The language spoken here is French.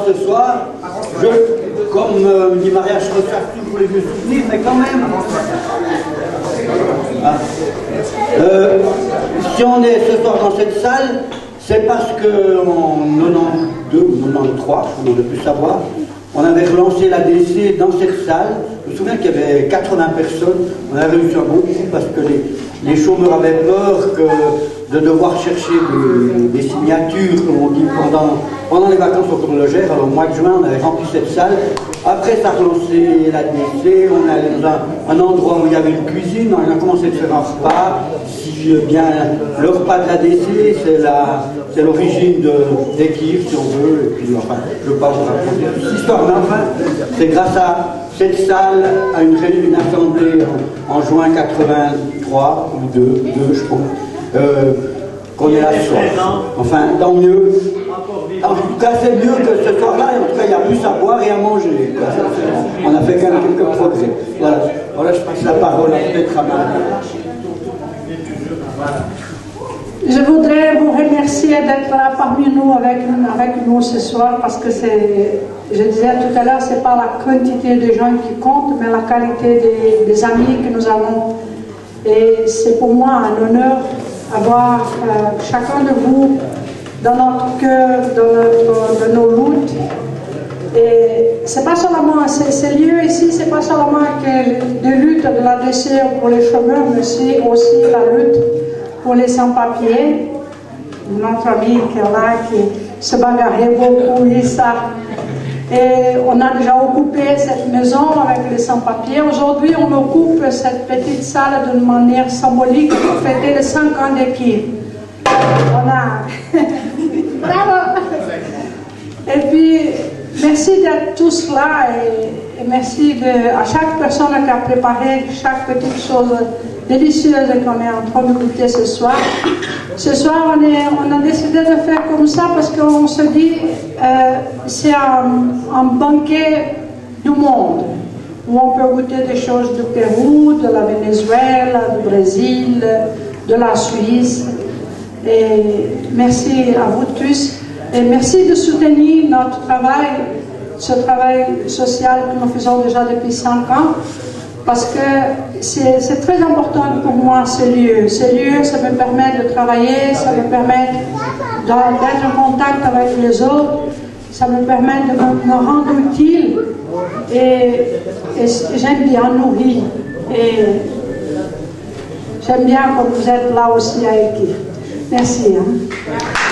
Ce soir, comme dit Maria, je recherche toujours les vieux souvenirs, mais quand même. Si on est ce soir dans cette salle, c'est parce qu'en 92 ou 93, on ne plus savoir, on avait relancé la DC dans cette salle. Je me souviens qu'il y avait 80 personnes. On avait réussi un bon coup parce que les chômeurs avaient peur de devoir chercher des signatures, comme on dit, pendant les vacances au Cours-Logère. Alors au mois de juin, on avait rempli cette salle. Après, ça a relancé la DC. On allait dans un endroit où il y avait une cuisine. On a commencé à faire un repas. Si bien, le repas de la DC, c'est l'origine des Kiev, si on veut. Et puis, enfin, je ne veux pas vous raconter toute cette histoire, mais enfin, c'est grâce à cette salle, à une assemblée en juin 83, ou 2, je pense, qu'on est là ce soir. Enfin, tant mieux. En tout cas, c'est mieux que ce soir-là, et en tout cas, il y a plus à boire et à manger. On a fait quand même quelques progrès. Voilà, je passe la parole à peut-être à Marie. Je voudrais vous remercier d'être là parmi nous, avec nous ce soir, parce que je disais tout à l'heure, c'est pas la quantité de gens qui compte, mais la qualité des amis que nous avons. Et c'est pour moi un honneur d'avoir chacun de vous dans notre cœur, dans nos luttes. Et c'est pas seulement, ces lieux ici, c'est pas seulement que des luttes de la DC pour les chômeurs, mais aussi la lutte pour les sans-papiers. Notre ami qui est là, qui se bagarrait beaucoup, Issa. Et on a déjà occupé cette maison avec les sans-papiers. Aujourd'hui, on occupe cette petite salle d'une manière symbolique pour fêter les 5 ans de Kiev. On a... Bravo! Et puis, merci d'être tous là et merci à chaque personne qui a préparé chaque petite chose délicieuse qu'on est en train de goûter ce soir. Ce soir, on a décidé de faire comme ça parce qu'on se dit c'est un banquet du monde où on peut goûter des choses du Pérou, de la Venezuela, du Brésil, de la Suisse. Et merci à vous tous et merci de soutenir notre travail ce travail social que nous faisons déjà depuis 5 ans, parce que c'est très important pour moi ce lieu. Ce lieu, ça me permet de travailler, ça me permet d'être en contact avec les autres, ça me permet de me rendre utile et j'aime bien nourrir. Et j'aime bien que vous êtes là aussi avec qui. Merci. Hein.